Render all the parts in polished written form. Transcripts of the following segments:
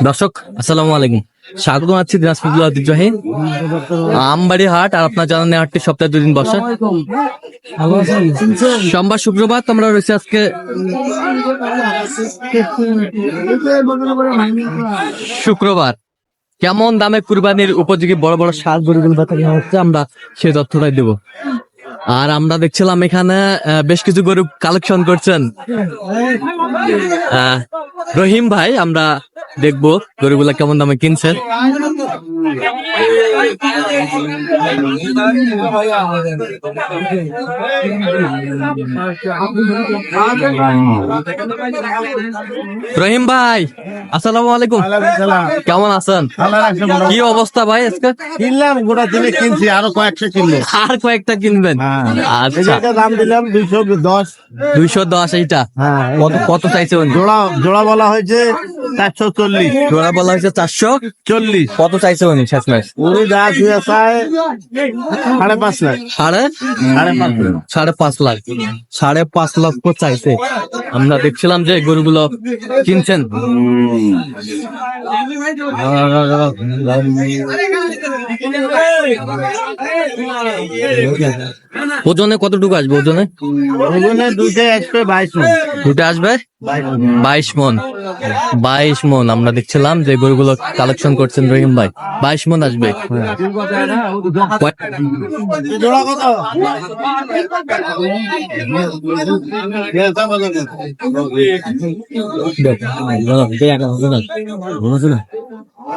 দর্শক আসসালামু আলাইকুম, স্বাগত আছি দিনাজপুর জেলা ঐতিহ্যবাহী আমবাড়ি হাট। আর আপনার জানেন হাটটি সপ্তাহে 2 দিন বসে, সোমবার শুক্রবার। তোমরা রয়েছে আজকে শুক্রবার। কেমন দামে কুরবানির উপযোগী বড় বড় সার গরুগুলো হচ্ছে, আমরা সেই তথ্যটাই দেব। আর আমরা দেখছিলাম এখানে বেশ কিছু গরু কালেকশন করছেন রহিম ভাই। আমরা দেখবো গরুগুলা কেমন দামে কিনছেন। রহিম ভাই আসসালামু আলাইকুম, কেমন আছেন? কি অবস্থা ভাই? আজকে কিনলাম গোটা দিনে কিনছি, আরো কয়েকটা কিনবো। আর কয়েকটা কিনবেন? আচ্ছা, দাম দিলাম 210। 210 এইটা কত চাইছে? জোড়া বলা হয়েছে 440। জোড়া বলা হয়েছে 440। কত চাইছে উনি শেষমেশ? উনি যা শুয়ে চায় 5.5 লাখ। 5.5 লাখ। 5.5 লক্ষ চাইছে। আমরা দেখছিলাম যে গরুগুলো কিনছেন। ওজনে কতটুকু আসবে? ওজনে দুইটা আসবে 22 মণ। দুটো আসবে 22 মণ। 22 মণ আমরা দেখছিলাম যে গরুগুলো কালেকশন করছেন রহিম ভাই। 22 মণ আসবে। জোড়া কত?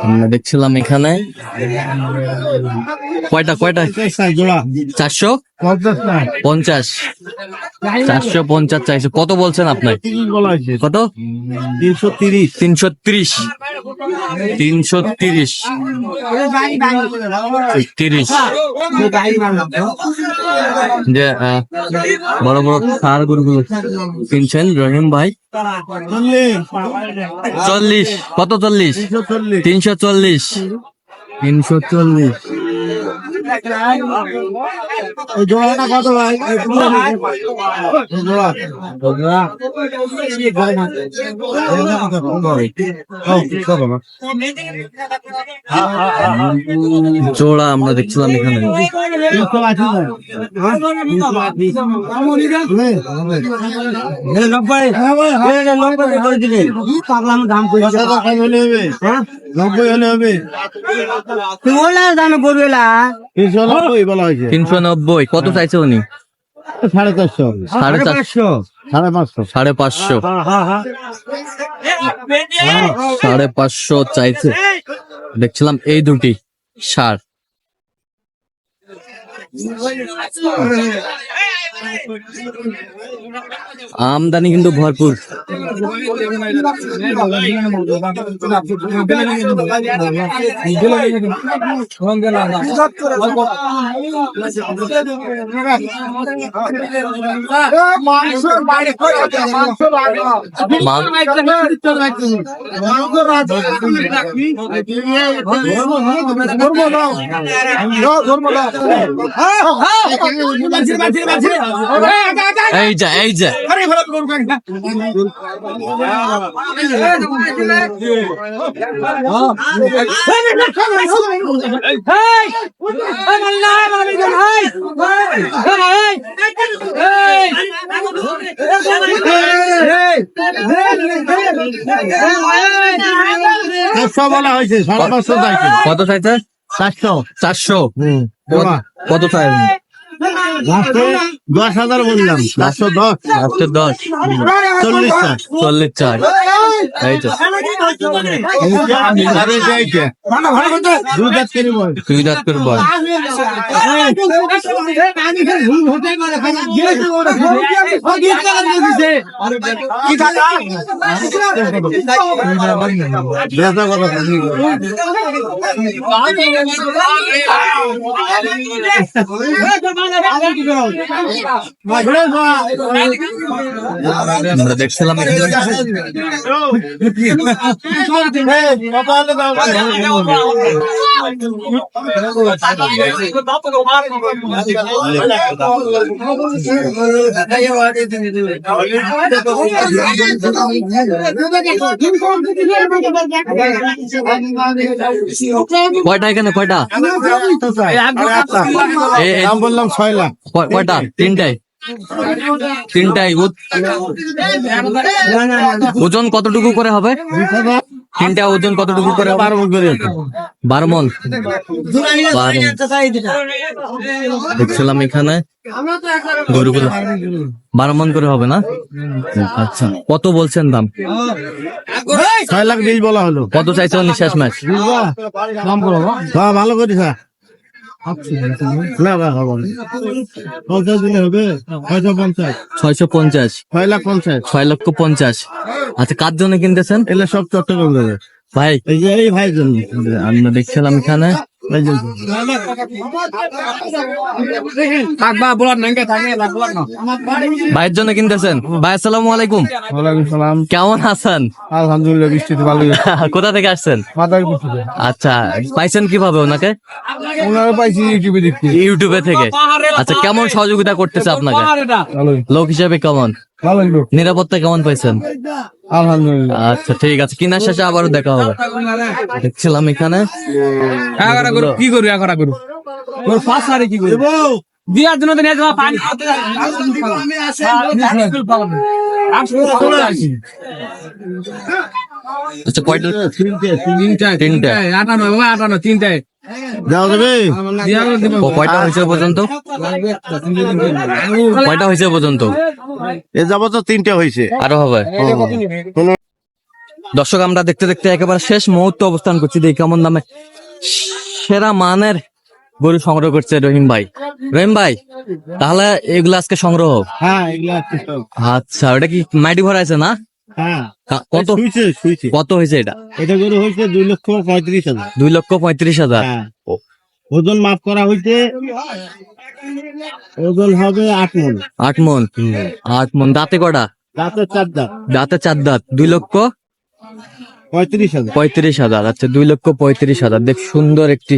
আমরা দেখছিলাম এখানে কয়টা জোড়া 450। 450 চাইছে। কত বলছেন আপনার? কত? 330। 330। 330। যে বড় বড় সার গরুগুলো কিনছেন রহিম ভাই। 40। কত? 40। 340। 340। জোড়াটা কত ভাই? জোড়া আমরা দেখছিলাম এখানে। দামে বলা হয়েছে 390। কত চাইছে উনি? 450। 550 চাইছে। দেখছিলাম এই দুটি সার। আমদানি কিন্তু ভরপুর। এই যা বলা হয়েছে 550 চাইছে। কত চাইছে? 400। কত চাই? 10,000 বললাম। 410। 40 চাই। এই তো দুই দাঁত করে বল। আমরা দেখছিলাম কয়টা এখানে কয়টা? দাম বললাম 6 লাখ। কয়টা? তিনটাই। ওজন কতটুকু করে হবে? তিনটা ওজন কতটুকু করে? 12 মণ করে। 12 মণ। দেখছিলাম এখানে গরুগুলো 12 মণ করে হবে না? আচ্ছা, কত বলছেন দাম? 6 লাখ 20 বলা হলো। কত চাইছে নিঃশ্বাস ম্যাচ? দাম করো ভালো করি স্যার। না না হবে না। 50 দিলে হবে। 650। 650। 6 লাখ 50। 6,50,000। আচ্ছা, কার জন্য কিনতেছেন? এলে সব চট্টগ্রাম যাবে। ভাই, এই যে এই ভাইয়ের জন্য। আমরা দেখছিলাম এখানে এই যে ভাইয়ের জন্য কিনতেছেন। ভাই, আসসালামু আলাইকুম। ওয়ালাইকুম সালাম। কেমন আছেন? আলহামদুলিল্লাহ, বৃষ্টিতে ভালো গেছে। কোথা থেকে আসছেন? মাথায় বসে। আচ্ছা, পাইছেন কিভাবে ওনাকে? ওনারা পাইছি ইউটিউবে দেখতে। ইউটিউবে থেকে। আচ্ছা, কেমন সহযোগিতা করতেছে আপনাকে? ভালোই লোক হিসেবে কেমন? ভালোই লোক। নিরাপত্তা কেমন পাইছেন? আলহামদুলিল্লাহ। আচ্ছা, ঠিক আছে, কিনার শেষে আবারও দেখা হবে। দেখছিলাম এখানে কি করবি এখন করু তোর পাঁচ সারে কি করবি বিয়ার জন্য তো নিয়ে যাওয়া পানি আচ্ছা, কয়টা? তিনটায় 58 তিনটায় যাও দেবে। কয়টা হয়েছে পর্যন্ত? কয়টা হয়েছে পর্যন্ত? এ যাবো তো 3টে হয়েছে। আরো হবে। দর্শক, আমরা দেখতে দেখতে একেবারে শেষ মুহূর্তে অবস্থান করছি। দেখি কেমন দামে সেরা মানের গরু সংগ্রহ করছে রহিম ভাই। রহিম ভাই, তাহলে এগুলো আজকে সংগ্রহ? হ্যাঁ, এগুলা আছে সব। আচ্ছা, ওটা কি মাটি ভরা আছে না? হ্যাঁ, কত শুইছে। কত হয়েছে এটা? এটা গরু হয়েছে 2,35,000। 2,35,000। হ্যাঁ, ওজন মাপ করা হয়েছে। ওজন হবে 8 মণ। 8 মণ। 8 মণ। দাঁতে কটা? রাতের 4 দাঁত। দাঁতে 4 দাঁত। 35,000। 2,35,000। আচ্ছা, 2,35,000। দেখ, সুন্দর একটি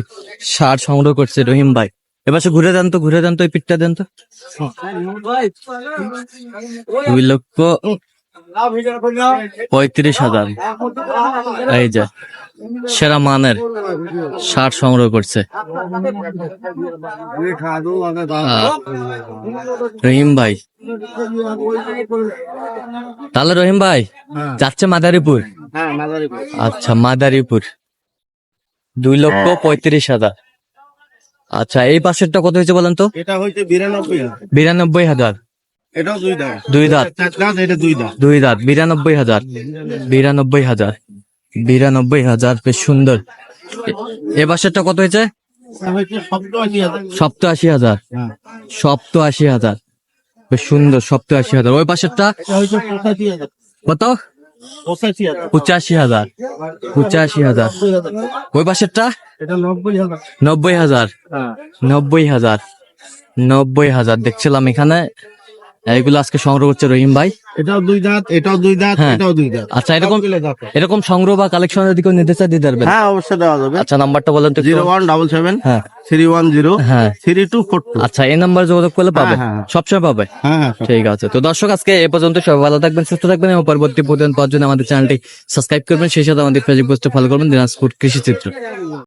ষাঁড় সংগ্রহ করছে রহিম ভাই। এবার সে ঘুরে দেন তো, এই পিঠটা দেন তো। 2,35,000। এই যে সেরা মানের ষাঁড় সংগ্রহ করছে রহিম ভাই। তাহলে রহিম ভাই যাচ্ছে মাদারীপুর? হ্যাঁ, মাদারীপুর। আচ্ছা, মাদারীপুর। 2,35,000। আচ্ছা, এই পাশেরটা কত হয়েছে বলেন তো? এটা হয়েছে 92,000। 92,000। এটাও 2 দাঁত। 2 দাঁত। 4 দাঁত, এটা 2 দাঁত। 2 দাঁত। 92,000। 92,000। বেশ সুন্দর। এ পাশেরটা কত হয়েছে? এটা হয়েছে 87,000। 87,000। হ্যাঁ, 87,000। বেশ সুন্দর। 87,000। ওই পাশেরটা এটা হয়েছে 85,000। কত? 85,000। 85,000। 85,000। ওই পাশেরটা এটা 90,000। 90,000। হ্যাঁ, 90,000। 90,000। দেখছিলাম এখানে এইগুলো আজকে সংগ্রহ করছে রহিম ভাই। এটাও 2 দাঁত, এটাও 2 দাঁত, হ্যাঁ। এটাও 2 দাঁত। আচ্ছা, এরকম সবগুলো দাঁত। এরকম সংগ্রহ বা কালেকশনের দিকে নিতে চাই দিতে পারবেন? হ্যাঁ, অবশ্যই দেওয়া যাবে। আচ্ছা, নাম্বারটা বলেন তো একটু। 0177 হ্যাঁ 310 হ্যাঁ 3242। আচ্ছা, এই নাম্বার যোগাযোগ করলে পাবে? হ্যাঁ, হ্যাঁ। সবসময় পাবে। হ্যাঁ, হ্যাঁ, সব। ঠিক আছে। তো দর্শক, আজকে এ পর্যন্ত। সবাই ভালো থাকবেন, সুস্থ থাকবেন এবং পরবর্তী প্রতিদিন পাওয়ার জন্য আমাদের চ্যানেলটি সাবস্ক্রাইব করবেন। সেই সাথে আমাদের ফেসবুক পোস্টে ফলো করবেন দিনাজপুর কৃষি চিত্র।